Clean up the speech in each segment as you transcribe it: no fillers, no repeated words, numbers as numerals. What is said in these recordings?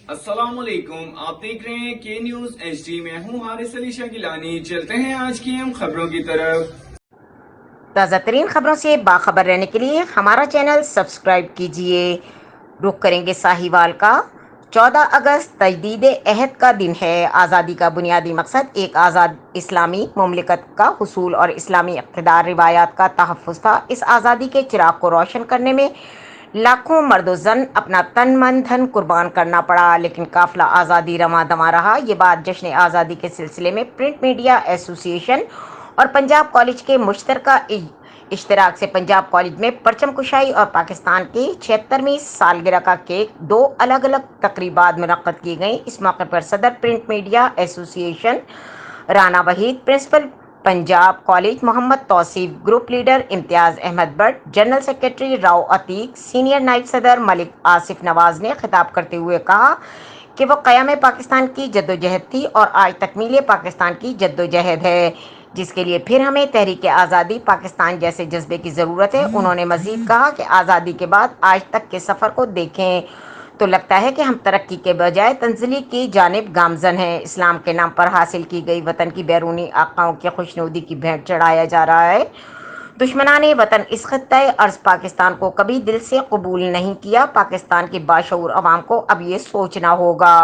السلام علیکم، آپ دیکھ رہے ہیں کے نیوز ایچ ڈی۔ میں ہوں حارث علی شاہ گیلانی۔ چلتے ہیں آج کی اہم خبروں کی طرف۔ تازہ ترین خبروں سے باخبر رہنے کے لیے ہمارا چینل سبسکرائب کیجیے۔ رخ کریں گے ساہیوال کا۔ 14 اگست تجدید عہد کا دن ہے۔ آزادی کا بنیادی مقصد ایک آزاد اسلامی مملکت کا حصول اور اسلامی اقتدار روایات کا تحفظ تھا۔ اس آزادی کے چراغ کو روشن کرنے میں لاکھوں مرد و زن اپنا تن من دھن قربان کرنا پڑا، لیکن قافلہ آزادی رواں دواں رہا۔ یہ بات جشن آزادی کے سلسلے میں پرنٹ میڈیا ایسوسی ایشن اور پنجاب کالج کے مشترکہ اشتراک سے پنجاب کالج میں پرچم کشائی اور پاکستان کی 76ویں سالگرہ کا کیک دو الگ الگ تقریبات منعقد کی گئیں۔ اس موقع پر صدر print media association Rana Waheed, principal Punjab college Muhammad Tauseef, group leader Imtiaz Ahmed Butt, general secretary Rao Atiq, senior نائب صدر ملک آصف نواز نے خطاب کرتے ہوئے کہا کہ وہ قیام پاکستان کی جدوجہد تھی اور آج تکمیل پاکستان کی جدوجہد ہے، جس کے لیے پھر ہمیں تحریک آزادی پاکستان جیسے جذبے کی ضرورت ہے۔ انہوں نے مزید کہا کہ آزادی کے بعد آج تک کے سفر کو دیکھیں تو لگتا ہے کہ ہم ترقی کے بجائے تنزلی کی جانب گامزن ہیں۔ اسلام کے نام پر حاصل کی گئی وطن کی بیرونی آقاؤں کی خوشنودی کی بھینٹ چڑھایا جا رہا ہے۔ دشمنان وطن اس خطۂ ارض پاکستان کو کبھی دل سے قبول نہیں کیا۔ پاکستان کی باشعور عوام کو اب یہ سوچنا ہوگا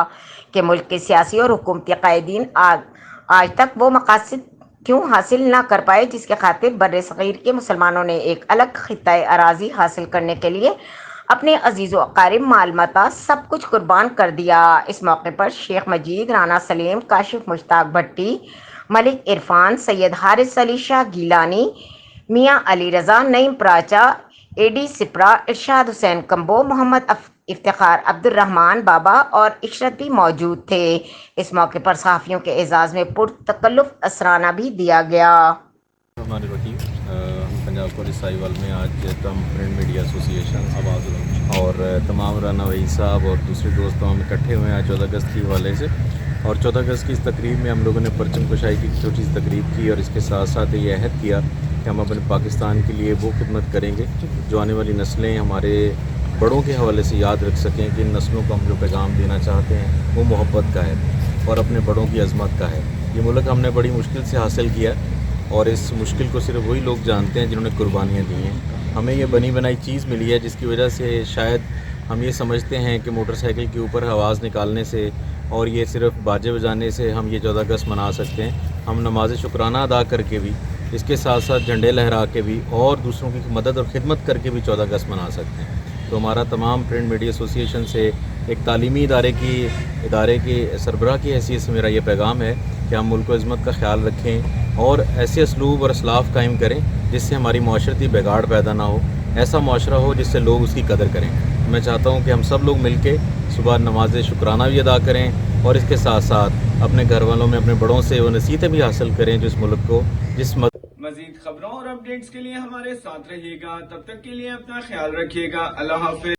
کہ ملک کے سیاسی اور حکومتی قائدین آج تک وہ مقاصد کیوں حاصل نہ کر پائے جس کے خاطر بر صغیر کے مسلمانوں نے ایک الگ خطۂ اراضی حاصل کرنے کے لیے اپنے عزیز و اقارب مال متا سب کچھ قربان کر دیا۔ اس موقع پر شیخ مجید، رانا سلیم، کاشف مشتاق بھٹی، ملک عرفان، سید حارث علی شاہ گیلانی، میاں علی رضا، نعیم پراچا، اے ڈی سپرا، ارشاد حسین کمبو، محمد افتخار عبد الرحمان بابا اور عشرت بھی موجود تھے۔ اس موقع پر صحافیوں کے اعزاز میں پرتکلف اسرانہ بھی دیا گیا۔ ہمارے وکیل پنجاب کالج ساہیوال میں آج تم پرنٹ میڈیا ایسوسی ایشن آواز اور تمام رانا وحید صاحب اور دوسرے دوستوں ہم اکٹھے ہوئے ہیں آج 14 اگست کے حوالے سے، اور 14 اگست کی اس تقریب میں ہم لوگوں نے پرچم کشائی کی چھوٹی سی تقریب کی، اور اس کے ساتھ ساتھ یہ عہد کیا کہ ہم اپنے پاکستان کے لیے وہ خدمت کریں گے جو آنے والی نسلیں ہمارے بڑوں کے حوالے سے یاد رکھ سکیں کہ ان نسلوں کو ہم جو پیغام دینا چاہتے ہیں وہ محبت کا ہے اور اپنے بڑوں کی عظمت کا ہے۔ یہ ملک ہم نے بڑی مشکل سے حاصل کیا، اور اس مشکل کو صرف وہی لوگ جانتے ہیں جنہوں نے قربانیاں دی ہیں۔ ہمیں یہ بنی بنائی چیز ملی ہے جس کی وجہ سے شاید ہم یہ سمجھتے ہیں کہ موٹر سائیکل کے اوپر آواز نکالنے سے اور یہ صرف باجے بجانے سے ہم یہ 14 اگست منا سکتے ہیں۔ ہم نماز شکرانہ ادا کر کے بھی، اس کے ساتھ ساتھ جھنڈے لہرا کے بھی اور دوسروں کی مدد اور خدمت کر کے بھی 14 اگست منا سکتے ہیں۔ تو ہمارا تمام پرنٹ میڈیا ایسوسی ایشن سے ایک تعلیمی ادارے کے سربراہ کی حیثیت سے میرا یہ پیغام ہے کہ ہم ملک و عظمت کا خیال رکھیں اور ایسے اسلوب اور اسلاف قائم کریں جس سے ہماری معاشرتی بگاڑ پیدا نہ ہو، ایسا معاشرہ ہو جس سے لوگ اس کی قدر کریں۔ میں چاہتا ہوں کہ ہم سب لوگ مل کے صبح نماز شکرانہ بھی ادا کریں اور اس کے ساتھ ساتھ اپنے گھر والوں میں اپنے بڑوں سے وہ نصیحتیں بھی حاصل کریں جو اس ملک کو مزید خبروں اور اپڈیٹس کے لیے ہمارے ساتھ رہیے گا۔ تب تک کے لیے اپنا خیال رکھیے گا۔ اللہ حافظ۔